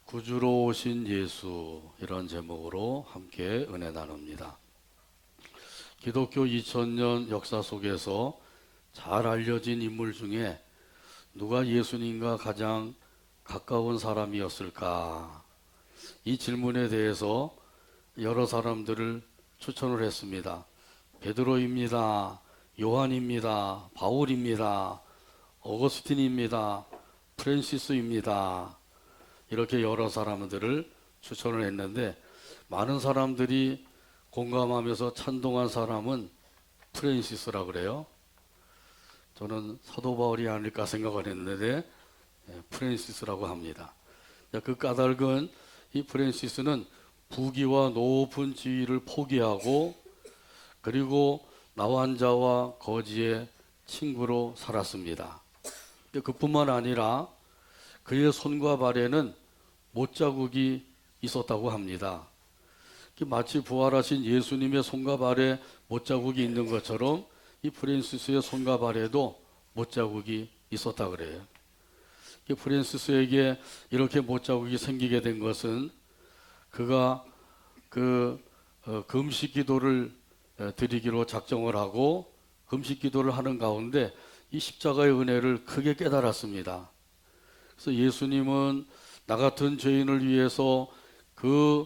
구주로 오신 예수, 이런 제목으로 함께 은혜 나눕니다. 기독교 2000년 역사 속에서 잘 알려진 인물 중에 누가 예수님과 가장 가까운 사람이었을까? 이 질문에 대해서 여러 사람들을 추천을 했습니다. 베드로입니다. 요한입니다. 바울입니다. 어거스틴입니다. 프란시스입니다. 이렇게 여러 사람들을 추천을 했는데, 많은 사람들이 공감하면서 찬동한 사람은 프란시스라 그래요. 저는 사도 바울이 아닐까 생각을 했는데 프란시스라고 합니다. 그 까닭은 이 프란시스는 부귀와 높은 지위를 포기하고, 그리고 나환자와 거지의 친구로 살았습니다. 그뿐만 아니라 그의 손과 발에는 못자국이 있었다고 합니다. 마치 부활하신 예수님의 손과 발에 못자국이 있는 것처럼 이 프란시스의 손과 발에도 못자국이 있었다 그래요. 프란시스에게 이렇게 못자국이 생기게 된 것은 그가 금식 기도를 드리기로 작정을 하고 금식 기도를 하는 가운데 이 십자가의 은혜를 크게 깨달았습니다. 그래서 예수님은 나 같은 죄인을 위해서 그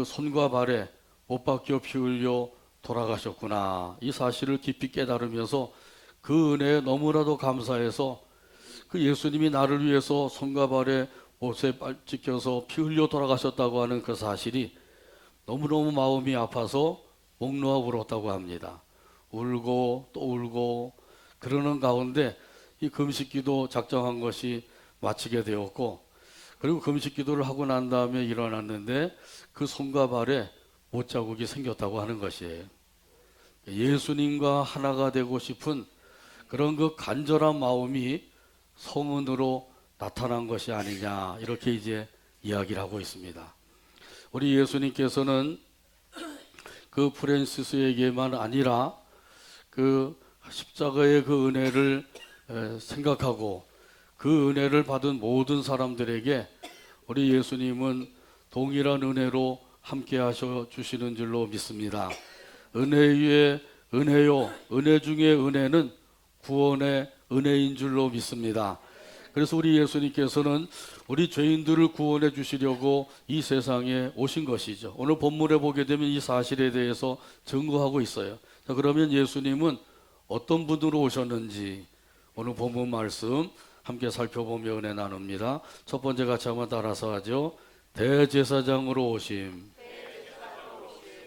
손과 발에 못 박혀 피 흘려 돌아가셨구나, 이 사실을 깊이 깨달으면서 그 은혜에 너무나도 감사해서 그 예수님이 나를 위해서 손과 발에 못에 찍혀서 피 흘려 돌아가셨다고 하는 그 사실이 너무너무 마음이 아파서 목 놓아 울었다고 합니다. 울고 또 울고 그러는 가운데 이 금식기도 작정한 것이 마치게 되었고, 그리고 금식기도를 하고 난 다음에 일어났는데 그 손과 발에 못자국이 생겼다고 하는 것이에요. 예수님과 하나가 되고 싶은 그런 그 간절한 마음이 성은으로 나타난 것이 아니냐, 이렇게 이제 이야기를 하고 있습니다. 우리 예수님께서는 그 프란시스에게만 아니라 그 십자가의 그 은혜를 생각하고 그 은혜를 받은 모든 사람들에게 우리 예수님은 동일한 은혜로 함께 하셔 주시는 줄로 믿습니다. 은혜 위에 은혜요, 은혜 중에 은혜는 구원의 은혜인 줄로 믿습니다. 그래서 우리 예수님께서는 우리 죄인들을 구원해 주시려고 이 세상에 오신 것이죠. 오늘 본문에 보게 되면 이 사실에 대해서 증거하고 있어요. 자, 그러면 예수님은 어떤 분으로 오셨는지 오늘 본문 말씀 함께 살펴보며 은혜 나눕니다. 첫 번째 같이 한번 따라서 하죠. 대제사장으로 오심.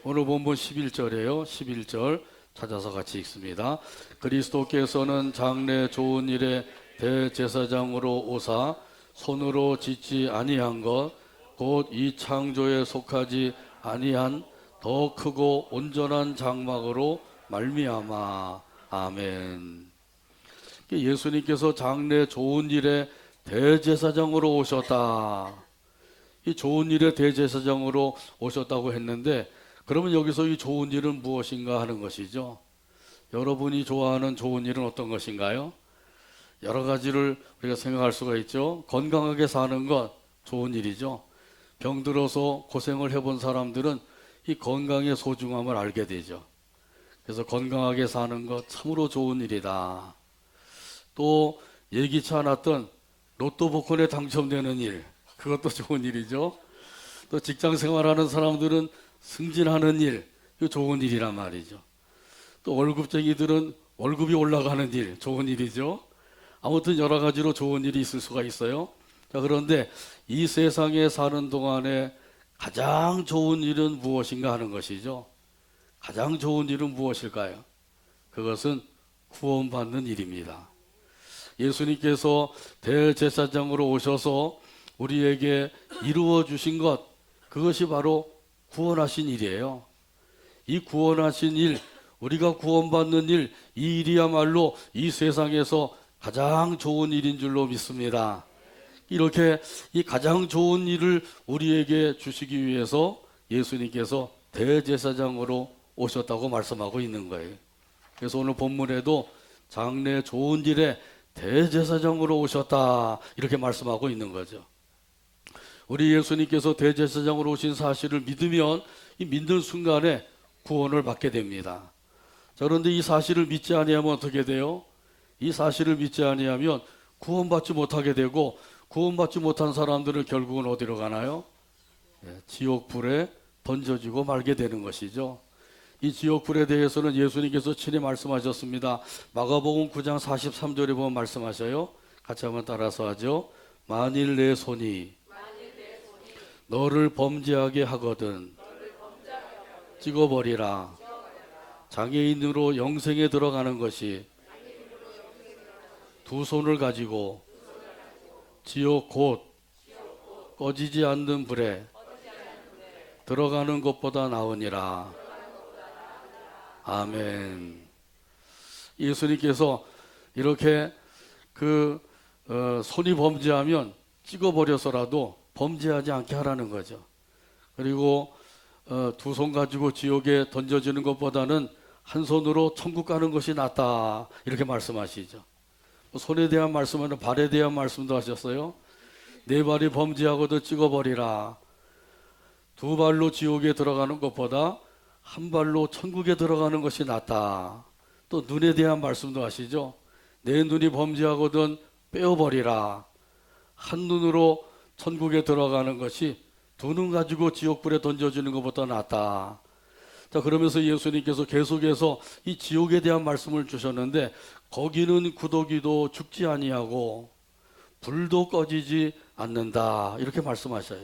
오늘 본문 11절이에요. 11절 찾아서 같이 읽습니다. 그리스도께서는 장래 좋은 일에 대제사장으로 오사 손으로 짓지 아니한 것 곧 이 창조에 속하지 아니한 더 크고 온전한 장막으로 말미암아. 아멘. 예수님께서 장래 좋은 일에 대제사장으로 오셨다. 이 좋은 일에 대제사장으로 오셨다고 했는데, 그러면 여기서 이 좋은 일은 무엇인가 하는 것이죠. 여러분이 좋아하는 좋은 일은 어떤 것인가요? 여러 가지를 우리가 생각할 수가 있죠. 건강하게 사는 것 좋은 일이죠. 병들어서 고생을 해본 사람들은 이 건강의 소중함을 알게 되죠. 그래서 건강하게 사는 것 참으로 좋은 일이다. 또 예기치 않았던 로또 복권에 당첨되는 일, 그것도 좋은 일이죠. 또 직장 생활하는 사람들은 승진하는 일, 이거 좋은 일이란 말이죠. 또 월급쟁이들은 월급이 올라가는 일, 좋은 일이죠. 아무튼 여러 가지로 좋은 일이 있을 수가 있어요. 자, 그런데 이 세상에 사는 동안에 가장 좋은 일은 무엇인가 하는 것이죠. 가장 좋은 일은 무엇일까요? 그것은 구원받는 일입니다. 예수님께서 대제사장으로 오셔서 우리에게 이루어 주신 것, 그것이 바로 구원하신 일이에요. 이 구원하신 일, 우리가 구원받는 일, 이 일이야말로 이 세상에서 가장 좋은 일인 줄로 믿습니다. 이렇게 이 가장 좋은 일을 우리에게 주시기 위해서 예수님께서 대제사장으로 오셨다고 말씀하고 있는 거예요. 그래서 오늘 본문에도 장래 좋은 일에 대제사장으로 오셨다, 이렇게 말씀하고 있는 거죠. 우리 예수님께서 대제사장으로 오신 사실을 믿으면 이 믿는 순간에 구원을 받게 됩니다. 자, 그런데 이 사실을 믿지 아니하면 어떻게 돼요? 이 사실을 믿지 아니하면 구원받지 못하게 되고, 구원받지 못한 사람들은 결국은 어디로 가나요? 지옥불에 던져지고 말게 되는 것이죠. 이 지옥불에 대해서는 예수님께서 친히 말씀하셨습니다. 마가복음 9장 43절에 보면 말씀하셔요. 같이 한번 따라서 하죠. 만일 내 손이 너를 범죄하게 하거든 찍어버리라. 장애인으로 영생에 들어가는 것이 두 손을 가지고 지옥 곧 꺼지지 않는 불에 들어가는 것보다 나으니라. 아멘. 예수님께서 이렇게 손이 범죄하면 찍어버려서라도 범죄하지 않게 하라는 거죠. 그리고 두 손 가지고 지옥에 던져지는 것보다는 한 손으로 천국 가는 것이 낫다, 이렇게 말씀하시죠. 손에 대한 말씀은 발에 대한 말씀도 하셨어요. 네 발이 범죄하고도 찍어버리라. 두 발로 지옥에 들어가는 것보다 한 발로 천국에 들어가는 것이 낫다. 또 눈에 대한 말씀도 하시죠. 내 눈이 범죄하거든 빼어버리라. 한 눈으로 천국에 들어가는 것이 두 눈 가지고 지옥불에 던져지는 것보다 낫다. 자, 그러면서 예수님께서 계속해서 이 지옥에 대한 말씀을 주셨는데, 거기는 구더기도 죽지 아니하고 불도 꺼지지 않는다, 이렇게 말씀하셔요.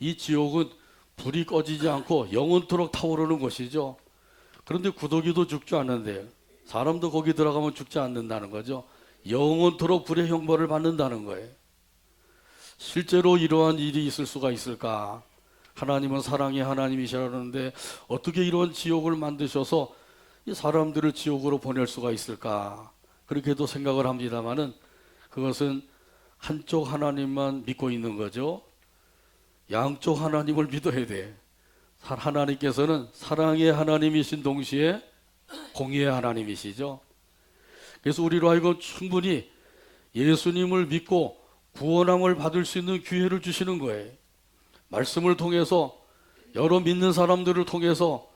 이 지옥은 불이 꺼지지 않고 영원토록 타오르는 것이죠. 그런데 구더기도 죽지 않는데요. 사람도 거기 들어가면 죽지 않는다는 거죠. 영원토록 불의 형벌을 받는다는 거예요. 실제로 이러한 일이 있을 수가 있을까? 하나님은 사랑의 하나님이시라는데 어떻게 이런 지옥을 만드셔서 이 사람들을 지옥으로 보낼 수가 있을까? 그렇게도 생각을 합니다만은, 그것은 한쪽 하나님만 믿고 있는 거죠. 양쪽 하나님을 믿어야 돼. 하나님께서는 사랑의 하나님이신 동시에 공의의 하나님이시죠. 그래서 우리로 하여금 충분히 예수님을 믿고 구원함을 받을 수 있는 기회를 주시는 거예요. 말씀을 통해서, 여러 믿는 사람들을 통해서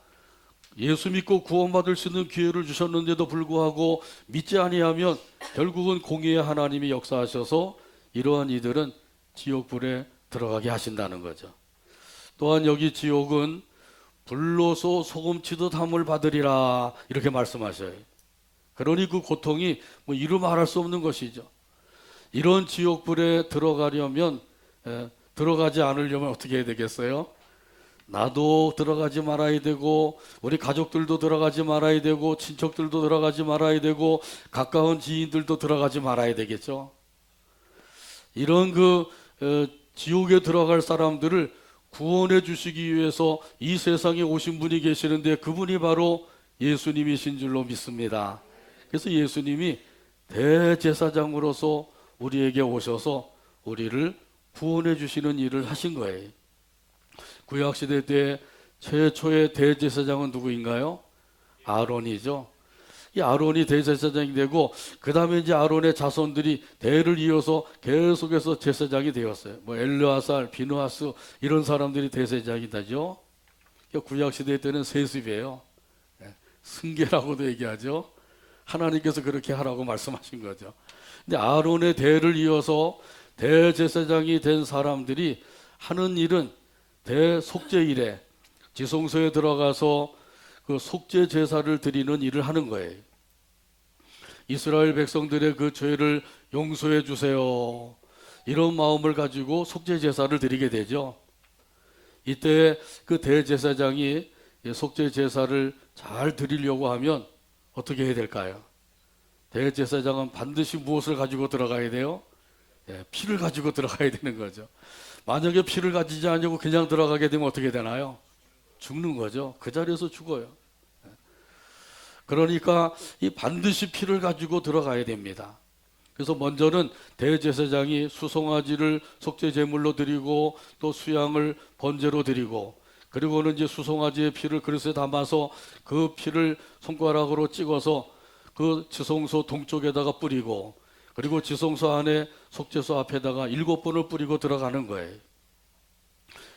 예수 믿고 구원받을 수 있는 기회를 주셨는데도 불구하고 믿지 아니하면 결국은 공의의 하나님이 역사하셔서 이러한 이들은 지옥불에 들어가게 하신다는 거죠. 또한 여기 지옥은 불로소 소금치듯 함을 받으리라, 이렇게 말씀하셔요. 그러니 그 고통이 이루 말할 수 없는 것이죠. 이런 지옥불에 들어가려면, 들어가지 않으려면 어떻게 해야 되겠어요? 나도 들어가지 말아야 되고, 우리 가족들도 들어가지 말아야 되고, 친척들도 들어가지 말아야 되고, 가까운 지인들도 들어가지 말아야 되겠죠. 이런 지옥에 들어갈 사람들을 구원해 주시기 위해서 이 세상에 오신 분이 계시는데, 그분이 바로 예수님이신 줄로 믿습니다. 그래서 예수님이 대제사장으로서 우리에게 오셔서 우리를 구원해 주시는 일을 하신 거예요. 구약시대 때 최초의 대제사장은 누구인가요? 아론이죠. 이 아론이 대제사장이 되고, 그 다음에 이제 아론의 자손들이 대를 이어서 계속해서 제사장이 되었어요. 엘르아살, 비느하스, 이런 사람들이 대제사장이 되죠. 구약시대 때는 세습이에요. 승계라고도 얘기하죠. 하나님께서 그렇게 하라고 말씀하신 거죠. 근데 아론의 대를 이어서 대제사장이 된 사람들이 하는 일은 대속죄 일에, 지성소에 들어가서 그 속죄 제사를 드리는 일을 하는 거예요. 이스라엘 백성들의 그 죄를 용서해 주세요, 이런 마음을 가지고 속죄 제사를 드리게 되죠. 이때 그 대제사장이 속죄 제사를 잘 드리려고 하면 어떻게 해야 될까요? 대제사장은 반드시 무엇을 가지고 들어가야 돼요? 피를 가지고 들어가야 되는 거죠. 만약에 피를 가지지 않고 그냥 들어가게 되면 어떻게 되나요? 죽는 거죠. 그 자리에서 죽어요. 그러니까 이 반드시 피를 가지고 들어가야 됩니다. 그래서 먼저는 대제사장이 수송아지를 속죄 제물로 드리고, 또 수양을 번제로 드리고, 그리고는 이제 수송아지의 피를 그릇에 담아서 그 피를 손가락으로 찍어서 그 지성소 동쪽에다가 뿌리고, 그리고 지성소 안에 속죄소 앞에다가 7번을 뿌리고 들어가는 거예요.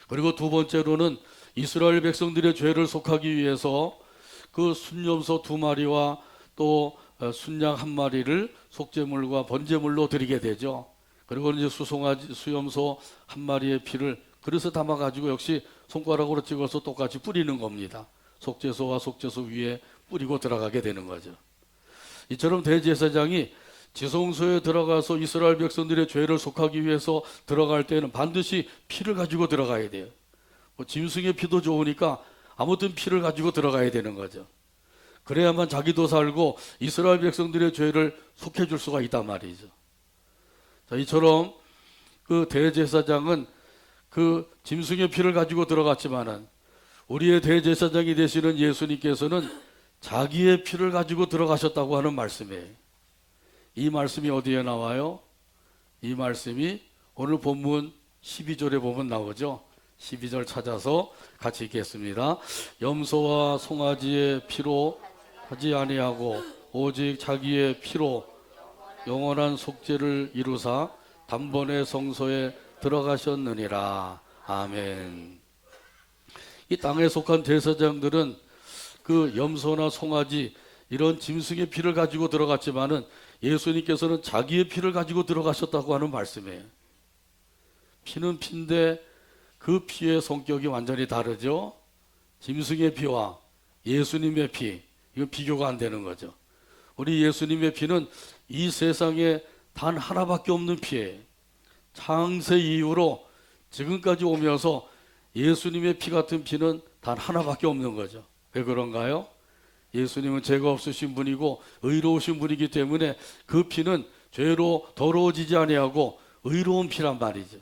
그리고 두 번째로는 이스라엘 백성들의 죄를 속하기 위해서 그 순염소 2마리와 또 순양 1마리를 속죄물과 번제물로 드리게 되죠. 그리고 이제 수염소 1마리의 피를 그릇에 담아가지고 역시 손가락으로 찍어서 똑같이 뿌리는 겁니다. 속죄소와 속죄소 위에 뿌리고 들어가게 되는 거죠. 이처럼 대제사장이 지성소에 들어가서 이스라엘 백성들의 죄를 속하기 위해서 들어갈 때는 반드시 피를 가지고 들어가야 돼요. 뭐 짐승의 피도 좋으니까 아무튼 피를 가지고 들어가야 되는 거죠. 그래야만 자기도 살고 이스라엘 백성들의 죄를 속해줄 수가 있단 말이죠. 자, 이처럼 그 대제사장은 그 짐승의 피를 가지고 들어갔지만은 우리의 대제사장이 되시는 예수님께서는 자기의 피를 가지고 들어가셨다고 하는 말씀이에요. 이 말씀이 어디에 나와요? 이 말씀이 오늘 본문 12절에 보면 나오죠. 12절 찾아서 같이 읽겠습니다. 염소와 송아지의 피로 하지 아니하고 오직 자기의 피로 영원한 속죄를 이루사 단번에 성소에 들어가셨느니라. 아멘. 이 땅에 속한 제사장들은 그 염소나 송아지 이런 짐승의 피를 가지고 들어갔지만은 예수님께서는 자기의 피를 가지고 들어가셨다고 하는 말씀이에요. 피는 피인데 그 피의 성격이 완전히 다르죠. 짐승의 피와 예수님의 피, 이건 비교가 안 되는 거죠. 우리 예수님의 피는 이 세상에 단 하나밖에 없는 피예요. 창세 이후로 지금까지 오면서 예수님의 피 같은 피는 단 하나밖에 없는 거죠. 왜 그런가요? 예수님은 죄가 없으신 분이고 의로우신 분이기 때문에 그 피는 죄로 더러워지지 아니하고 의로운 피란 말이죠.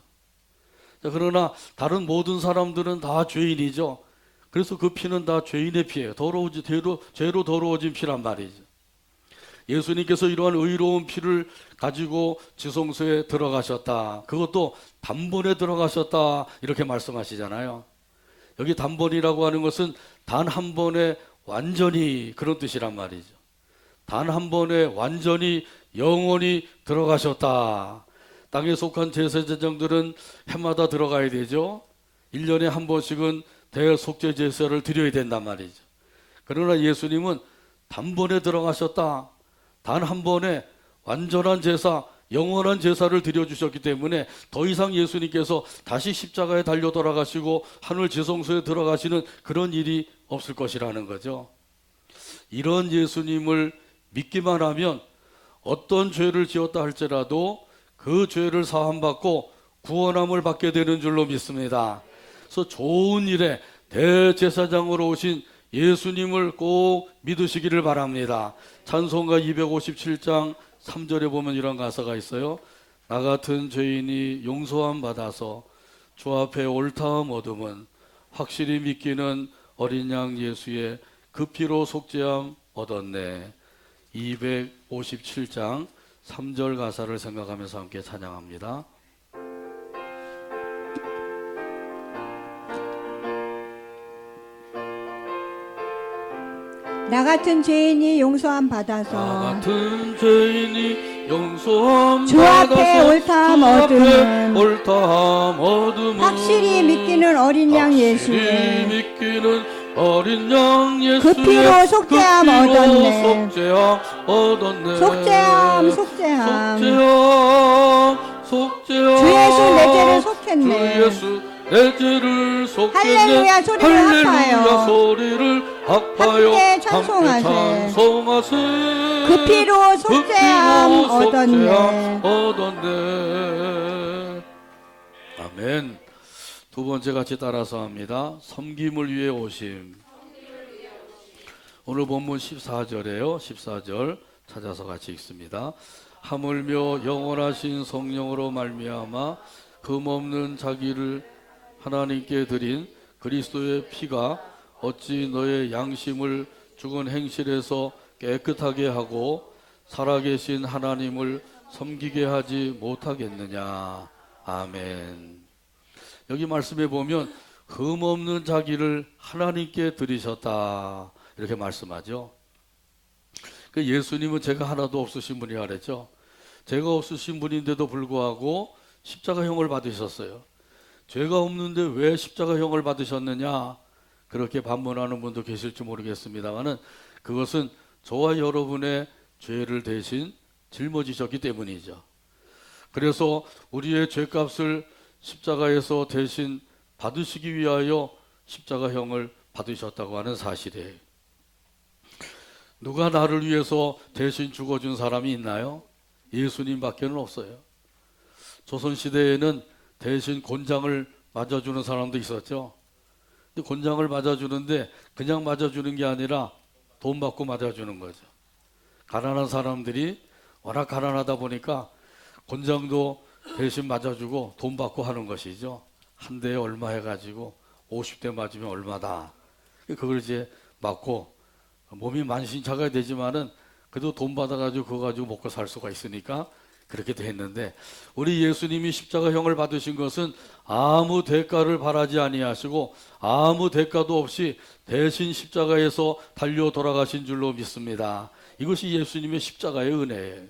자, 그러나 다른 모든 사람들은 다 죄인이죠. 그래서 그 피는 다 죄인의 피예요. 죄로 더러워진 피란 말이죠. 예수님께서 이러한 의로운 피를 가지고 지성소에 들어가셨다. 그것도 단번에 들어가셨다. 이렇게 말씀하시잖아요. 여기 단번이라고 하는 것은 단 한 번에 완전히 그런 뜻이란 말이죠. 단 한 번에 완전히 영원히 들어가셨다. 땅에 속한 제사장들은 해마다 들어가야 되죠. 1년에 한 번씩은 대속죄 제사를 드려야 된단 말이죠. 그러나 예수님은 단번에 들어가셨다. 단 한 번에 완전한 제사, 영원한 제사를 드려주셨기 때문에 더 이상 예수님께서 다시 십자가에 달려 돌아가시고 하늘 지성소에 들어가시는 그런 일이 없을 것이라는 거죠. 이런 예수님을 믿기만 하면 어떤 죄를 지었다 할지라도 그 죄를 사함받고 구원함을 받게 되는 줄로 믿습니다. 그래서 좋은 일에 대제사장으로 오신 예수님을 꼭 믿으시기를 바랍니다. 찬송가 257장 3절에 보면 이런 가사가 있어요. 나 같은 죄인이 용서함 받아서 주 앞에 옳다함 얻음은 확실히 믿기는 어린 양 예수의 그 피로 속죄함 얻었네. 257장 3절 가사를 생각하면서 함께 찬양합니다. 나 같은 죄인이 용서함 받아서 나 같은 죄인이 용서함 주 앞에 옳다함 얻음은 확실히 믿기는 어린 양 예수의 믿기는 어린 양 예수의 그 피로 속죄함 얻었네. 속죄함 주 예수 내 죄를 속했네. 주 예수 내 죄를 속했네. 할렐루야 소리를 할렐루야 소리를 합하여 함께 찬송하세. 그 피로 속죄함 얻었네. 아멘. 두 번째 같이 따라서 합니다. 섬김을 위해 오심. 오늘 본문 14절에요. 14절 찾아서 같이 읽습니다. 하물며 영원하신 성령으로 말미암아 흠없는 자기를 하나님께 드린 그리스도의 피가 어찌 너의 양심을 죽은 행실에서 깨끗하게 하고 살아계신 하나님을 섬기게 하지 못하겠느냐. 아멘. 여기 말씀에 보면 흠없는 자기를 하나님께 드리셨다 이렇게 말씀하죠. 예수님은 죄가 하나도 없으신 분이라 그랬죠. 죄가 없으신 분인데도 불구하고 십자가형을 받으셨어요. 죄가 없는데 왜 십자가형을 받으셨느냐? 그렇게 반문하는 분도 계실지 모르겠습니다만은 그것은 저와 여러분의 죄를 대신 짊어지셨기 때문이죠. 그래서 우리의 죄값을 십자가에서 대신 받으시기 위하여 십자가형을 받으셨다고 하는 사실이에요. 누가 나를 위해서 대신 죽어준 사람이 있나요? 예수님밖에는 없어요. 조선시대에는 대신 곤장을 맞아주는 사람도 있었죠. 근데 곤장을 맞아주는데 그냥 맞아주는 게 아니라 돈 받고 맞아주는 거죠. 가난한 사람들이 워낙 가난하다 보니까 곤장도 대신 맞아주고 돈 받고 하는 것이죠. 한 대에 얼마 해가지고 50대 맞으면 얼마다. 그걸 이제 맞고 몸이 만신창이가 되지만은 그래도 돈 받아가지고 그거 가지고 먹고 살 수가 있으니까 그렇게 됐는데, 우리 예수님이 십자가형을 받으신 것은 아무 대가를 바라지 아니하시고 아무 대가도 없이 대신 십자가에서 달려 돌아가신 줄로 믿습니다. 이것이 예수님의 십자가의 은혜예요.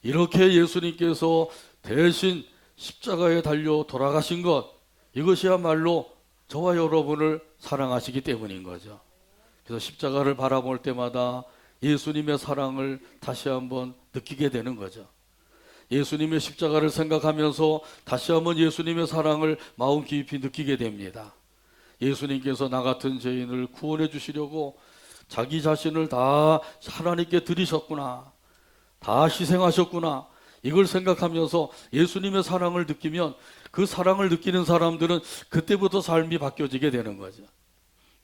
이렇게 예수님께서 대신 십자가에 달려 돌아가신 것, 이것이야말로 저와 여러분을 사랑하시기 때문인 거죠. 그래서 십자가를 바라볼 때마다 예수님의 사랑을 다시 한번 느끼게 되는 거죠. 예수님의 십자가를 생각하면서 다시 한번 예수님의 사랑을 마음 깊이 느끼게 됩니다. 예수님께서 나 같은 죄인을 구원해 주시려고 자기 자신을 다 하나님께 드리셨구나, 다 희생하셨구나, 이걸 생각하면서 예수님의 사랑을 느끼면 그 사랑을 느끼는 사람들은 그때부터 삶이 바뀌어지게 되는 거죠.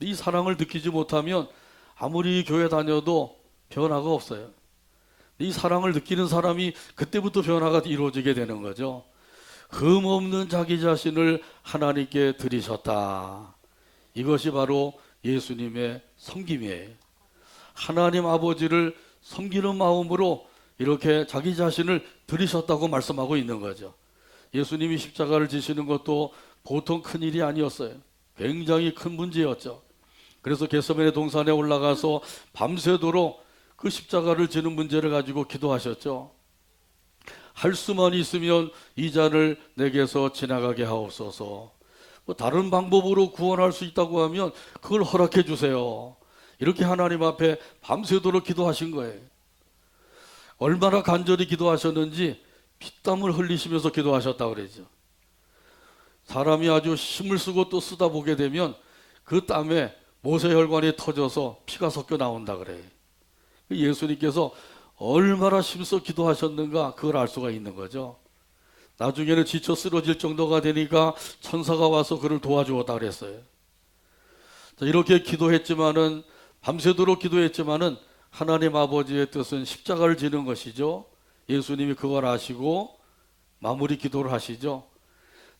이 사랑을 느끼지 못하면 아무리 교회 다녀도 변화가 없어요. 이 사랑을 느끼는 사람이 그때부터 변화가 이루어지게 되는 거죠. 흠없는 자기 자신을 하나님께 드리셨다. 이것이 바로 예수님의 섬김이에요. 하나님 아버지를 섬기는 마음으로 이렇게 자기 자신을 드리셨다고 말씀하고 있는 거죠. 예수님이 십자가를 지시는 것도 보통 큰 일이 아니었어요. 굉장히 큰 문제였죠. 그래서 겟세마네 동산에 올라가서 밤새도록 그 십자가를 지는 문제를 가지고 기도하셨죠. 할 수만 있으면 이 잔을 내게서 지나가게 하옵소서. 뭐 다른 방법으로 구원할 수 있다고 하면 그걸 허락해 주세요. 이렇게 하나님 앞에 밤새도록 기도하신 거예요. 얼마나 간절히 기도하셨는지 피땀을 흘리시면서 기도하셨다고 그러죠. 사람이 아주 힘을 쓰고 또 쓰다 보게 되면 그 땀에 모세혈관이 터져서 피가 섞여 나온다 그래요. 예수님께서 얼마나 힘써 기도하셨는가 그걸 알 수가 있는 거죠. 나중에는 지쳐 쓰러질 정도가 되니까 천사가 와서 그를 도와주었다 그랬어요. 자, 이렇게 기도했지만은, 밤새도록 기도했지만은 하나님 아버지의 뜻은 십자가를 지는 것이죠. 예수님이 그걸 아시고 마무리 기도를 하시죠.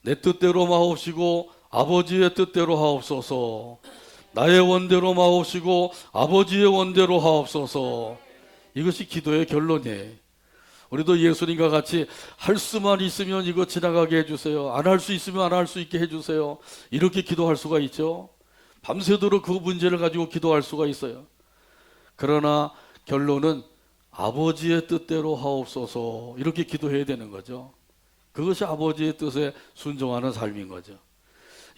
내 뜻대로 마옵시고 아버지의 뜻대로 하옵소서. 나의 원대로 마옵시고 아버지의 원대로 하옵소서. 이것이 기도의 결론이에요. 우리도 예수님과 같이 할 수만 있으면 이거 지나가게 해주세요. 안 할 수 있으면 안 할 수 있게 해주세요. 이렇게 기도할 수가 있죠. 밤새도록 그 문제를 가지고 기도할 수가 있어요. 그러나 결론은 아버지의 뜻대로 하옵소서, 이렇게 기도해야 되는 거죠. 그것이 아버지의 뜻에 순종하는 삶인 거죠.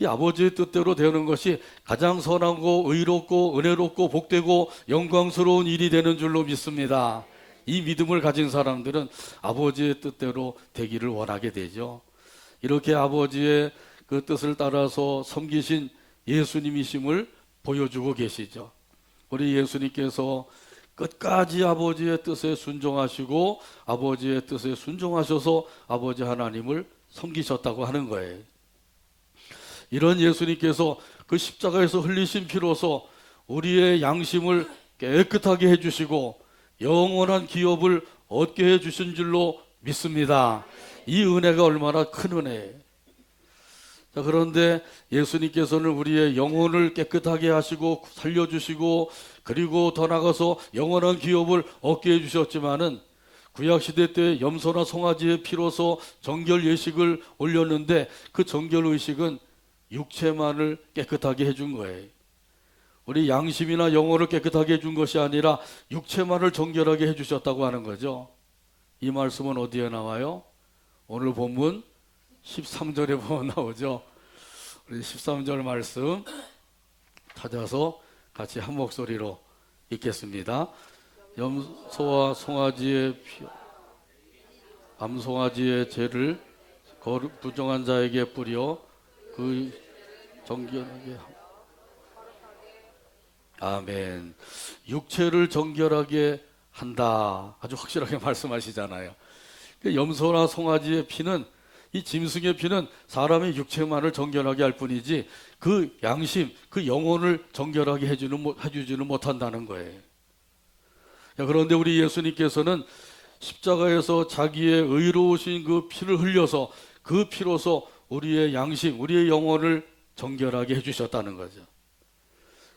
이 아버지의 뜻대로 되는 것이 가장 선하고 의롭고 은혜롭고 복되고 영광스러운 일이 되는 줄로 믿습니다. 이 믿음을 가진 사람들은 아버지의 뜻대로 되기를 원하게 되죠. 이렇게 아버지의 그 뜻을 따라서 섬기신 예수님이심을 보여주고 계시죠. 우리 예수님께서 끝까지 아버지의 뜻에 순종하시고 아버지의 뜻에 순종하셔서 아버지 하나님을 섬기셨다고 하는 거예요. 이런 예수님께서 그 십자가에서 흘리신 피로서 우리의 양심을 깨끗하게 해주시고 영원한 기업을 얻게 해주신 줄로 믿습니다. 이 은혜가 얼마나 큰 은혜예요. 자, 그런데 예수님께서는 우리의 영혼을 깨끗하게 하시고 살려주시고 그리고 더 나아가서 영원한 기업을 얻게 해주셨지만은 구약시대 때 염소나 송아지의 피로서 정결 예식을 올렸는데 그 정결 의식은 육체만을 깨끗하게 해준 거예요. 우리 양심이나 영혼을 깨끗하게 해준 것이 아니라 육체만을 정결하게 해주셨다고 하는 거죠. 이 말씀은 어디에 나와요? 오늘 본문 13절에 보면 나오죠. 우리 13절 말씀 찾아서 같이 한 목소리로 읽겠습니다. 염소와 송아지의 피, 암송아지의 죄를 부정한 자에게 뿌려 그 정결하게 아멘. 육체를 정결하게 한다. 아주 확실하게 말씀하시잖아요. 염소나 송아지의 피는, 이 짐승의 피는 사람의 육체만을 정결하게 할 뿐이지 그 양심, 그 영혼을 정결하게 해주지는 못한다는 거예요. 그런데 우리 예수님께서는 십자가에서 자기의 의로우신 그 피를 흘려서 그 피로서 우리의 양심, 우리의 영혼을 정결하게 해주셨다는 거죠.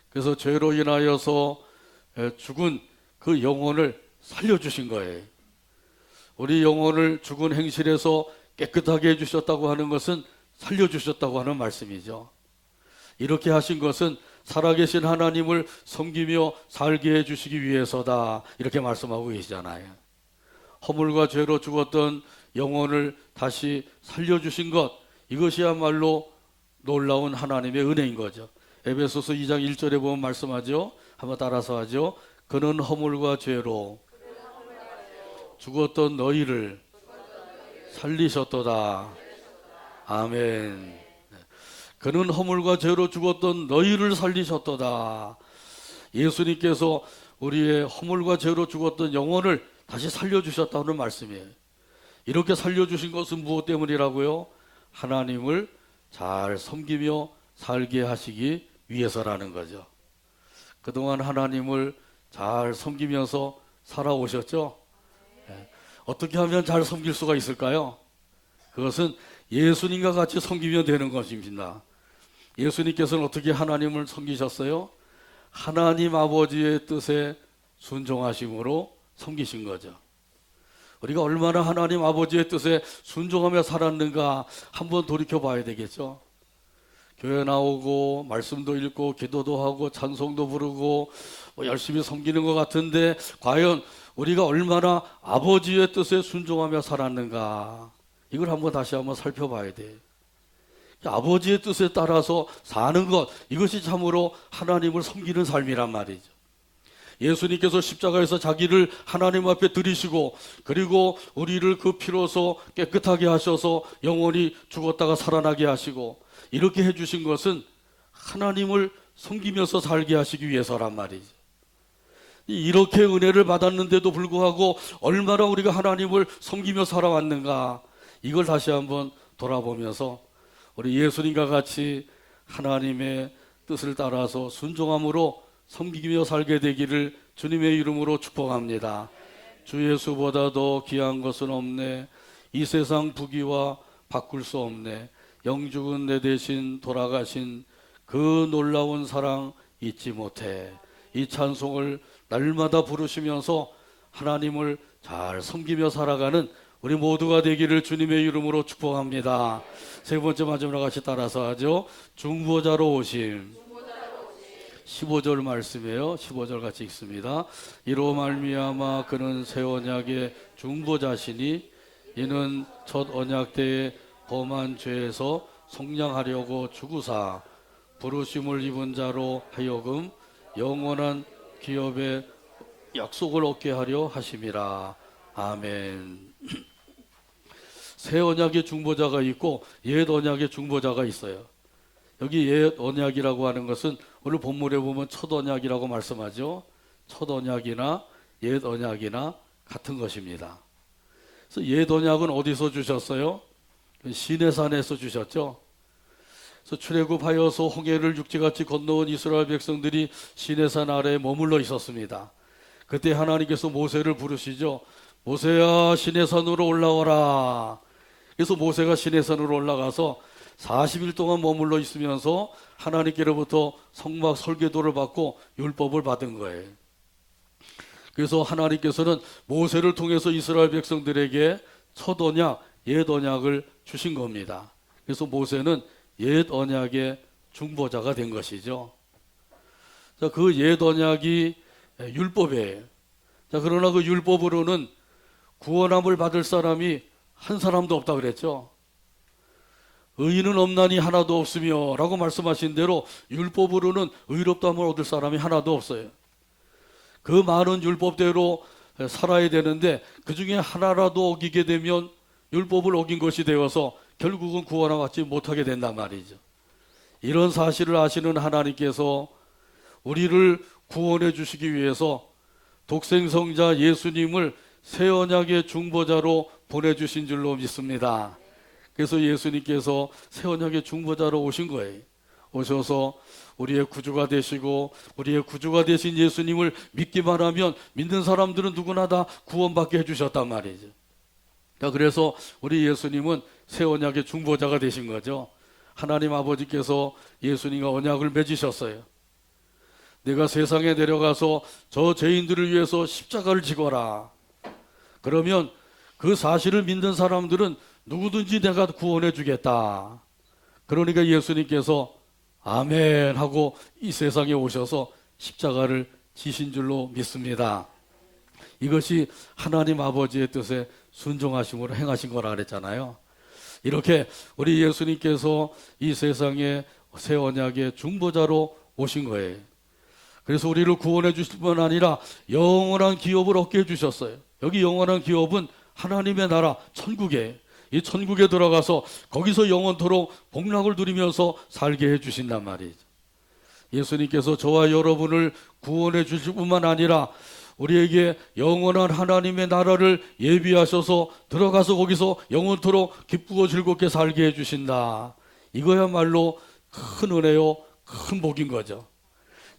그래서 죄로 인하여서 죽은 그 영혼을 살려주신 거예요. 우리 영혼을 죽은 행실에서 깨끗하게 해주셨다고 하는 것은 살려주셨다고 하는 말씀이죠. 이렇게 하신 것은 살아계신 하나님을 섬기며 살게 해주시기 위해서다, 이렇게 말씀하고 계시잖아요. 허물과 죄로 죽었던 영혼을 다시 살려주신 것, 이것이야말로 놀라운 하나님의 은혜인 거죠. 에베소서 2장 1절에 보면 말씀하죠. 한번 따라서 하죠. 그는 허물과 죄로 죽었던 너희를 살리셨도다. 아멘. 그는 허물과 죄로 죽었던 너희를 살리셨도다. 예수님께서 우리의 허물과 죄로 죽었던 영혼을 다시 살려주셨다는 말씀이에요. 이렇게 살려주신 것은 무엇 때문이라고요? 하나님을 잘 섬기며 살게 하시기 위해서라는 거죠. 그동안 하나님을 잘 섬기면서 살아오셨죠? 어떻게 하면 잘 섬길 수가 있을까요? 그것은 예수님과 같이 섬기면 되는 것입니다. 예수님께서는 어떻게 하나님을 섬기셨어요? 하나님 아버지의 뜻에 순종하심으로 섬기신 거죠. 우리가 얼마나 하나님 아버지의 뜻에 순종하며 살았는가 한번 돌이켜 봐야 되겠죠. 교회 나오고 말씀도 읽고 기도도 하고 찬송도 부르고 열심히 섬기는 것 같은데 과연 우리가 얼마나 아버지의 뜻에 순종하며 살았는가, 이걸 한번 다시 한번 살펴봐야 돼요. 아버지의 뜻에 따라서 사는 것, 이것이 참으로 하나님을 섬기는 삶이란 말이죠. 예수님께서 십자가에서 자기를 하나님 앞에 드리시고, 그리고 우리를 그 피로서 깨끗하게 하셔서 영원히 죽었다가 살아나게 하시고, 이렇게 해주신 것은 하나님을 섬기면서 살게 하시기 위해서란 말이죠. 이렇게 은혜를 받았는데도 불구하고 얼마나 우리가 하나님을 섬기며 살아왔는가, 이걸 다시 한번 돌아보면서 우리 예수님과 같이 하나님의 뜻을 따라서 순종함으로 섬기며 살게 되기를 주님의 이름으로 축복합니다. 주 예수보다 더 귀한 것은 없네. 이 세상 부귀와 바꿀 수 없네. 영죽은 내 대신 돌아가신 그 놀라운 사랑 잊지 못해. 이 찬송을 날마다 부르시면서 하나님을 잘 섬기며 살아가는 우리 모두가 되기를 주님의 이름으로 축복합니다. 세 번째 마지막으로 같이 따라서 하죠. 중보자로 오심. 15절 말씀이에요. 15절 같이 읽습니다. 이로 말미암아 그는 새 언약의 중보자시니 이는 첫 언약 때에 범한 죄에서 속량하려고 죽으사 부르심을 입은 자로 하여금 영원한 기업의 약속을 얻게 하려 하심이라. 아멘. 새 언약의 중보자가 있고 옛 언약의 중보자가 있어요. 여기 옛 언약이라고 하는 것은 오늘 본문에 보면 첫 언약이라고 말씀하죠. 첫 언약이나 옛 언약이나 같은 것입니다. 그래서 옛 언약은 어디서 주셨어요? 시내산에서 주셨죠. 그래서 출애굽하여서 홍해를 육지같이 건너온 이스라엘 백성들이 시내산 아래에 머물러 있었습니다. 그때 하나님께서 모세를 부르시죠. 모세야, 시내산으로 올라와라. 그래서 모세가 시내산으로 올라가서 40일 동안 머물러 있으면서 하나님께로부터 성막 설계도를 받고 율법을 받은 거예요. 그래서 하나님께서는 모세를 통해서 이스라엘 백성들에게 첫 언약, 옛 언약을 주신 겁니다. 그래서 모세는 옛 언약의 중보자가 된 것이죠. 자, 그 옛 언약이 율법이에요. 자, 그러나 그 율법으로는 구원함을 받을 사람이 한 사람도 없다 그랬죠. 의인은 없나니 하나도 없으며 라고 말씀하신 대로 율법으로는 의롭다함을 얻을 사람이 하나도 없어요. 그 많은 율법대로 살아야 되는데 그 중에 하나라도 어기게 되면 율법을 어긴 것이 되어서 결국은 구원을 받지 못하게 된단 말이죠. 이런 사실을 아시는 하나님께서 우리를 구원해 주시기 위해서 독생성자 예수님을 새 언약의 중보자로 보내주신 줄로 믿습니다. 그래서 예수님께서 새 언약의 중보자로 오신 거예요. 오셔서 우리의 구주가 되시고 우리의 구주가 되신 예수님을 믿기만 하면 믿는 사람들은 누구나 다 구원받게 해주셨단 말이죠. 자, 그래서 우리 예수님은 새 언약의 중보자가 되신 거죠. 하나님 아버지께서 예수님과 언약을 맺으셨어요. 내가 세상에 내려가서 저 죄인들을 위해서 십자가를 지거라. 그러면 그 사실을 믿는 사람들은 누구든지 내가 구원해 주겠다. 그러니까 예수님께서 아멘 하고 이 세상에 오셔서 십자가를 지신 줄로 믿습니다. 이것이 하나님 아버지의 뜻에 순종하심으로 행하신 거라 그랬잖아요. 이렇게 우리 예수님께서 이 세상에 새 언약의 중보자로 오신 거예요. 그래서 우리를 구원해 주실 뿐 아니라 영원한 기업을 얻게 해주셨어요. 여기 영원한 기업은 하나님의 나라 천국에, 이 천국에 들어가서 거기서 영원토록 복락을 누리면서 살게 해주신단 말이죠. 예수님께서 저와 여러분을 구원해 주실 뿐만 아니라 우리에게 영원한 하나님의 나라를 예비하셔서 들어가서 거기서 영원토록 기쁘고 즐겁게 살게 해주신다. 이거야말로 큰 은혜요, 큰 복인 거죠.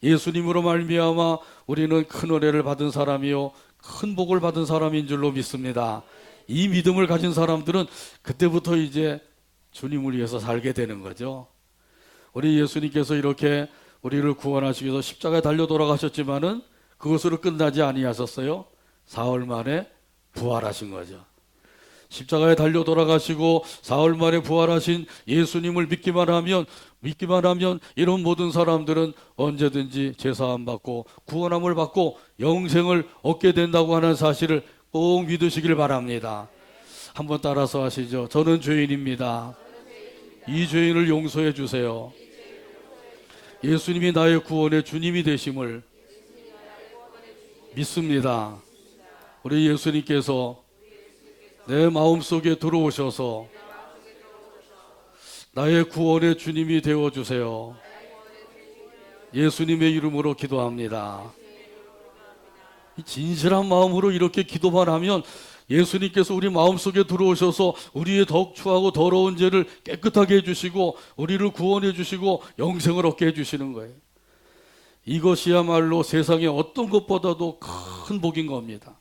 예수님으로 말미암아 우리는 큰 은혜를 받은 사람이요 큰 복을 받은 사람인 줄로 믿습니다. 이 믿음을 가진 사람들은 그때부터 이제 주님을 위해서 살게 되는 거죠. 우리 예수님께서 이렇게 우리를 구원하시기 위해서 십자가에 달려 돌아가셨지만은 그것으로 끝나지 아니하셨어요. 사흘 만에 부활하신 거죠. 십자가에 달려 돌아가시고 사흘 만에 부활하신 예수님을 믿기만 하면 이런 모든 사람들은 언제든지 제사함 받고 구원함을 받고 영생을 얻게 된다고 하는 사실을 꼭 믿으시길 바랍니다. 한번 따라서 하시죠. 저는 죄인입니다. 이 죄인을 용서해 주세요. 예수님이 나의 구원의 주님이 되심을 믿습니다. 우리 예수님께서 내 마음속에 들어오셔서 나의 구원의 주님이 되어주세요. 예수님의 이름으로 기도합니다. 진실한 마음으로 이렇게 기도만 하면 예수님께서 우리 마음속에 들어오셔서 우리의 더욱 추하고 더러운 죄를 깨끗하게 해주시고 우리를 구원해 주시고 영생을 얻게 해주시는 거예요. 이것이야말로 세상의 어떤 것보다도 큰 복인 겁니다.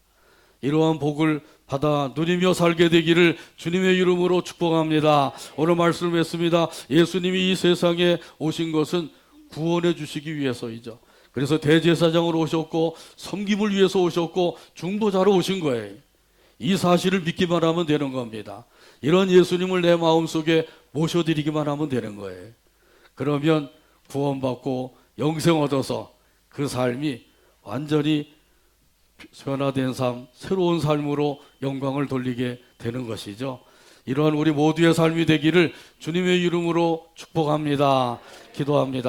이러한 복을 받아 누리며 살게 되기를 주님의 이름으로 축복합니다. 오늘 말씀을 했습니다. 예수님이 이 세상에 오신 것은 구원해 주시기 위해서이죠. 그래서 대제사장으로 오셨고 섬김을 위해서 오셨고 중보자로 오신 거예요. 이 사실을 믿기만 하면 되는 겁니다. 이런 예수님을 내 마음속에 모셔드리기만 하면 되는 거예요. 그러면 구원받고 영생 얻어서 그 삶이 완전히 변화된 삶, 새로운 삶으로 영광을 돌리게 되는 것이죠. 이러한 우리 모두의 삶이 되기를 주님의 이름으로 축복합니다. 기도합니다.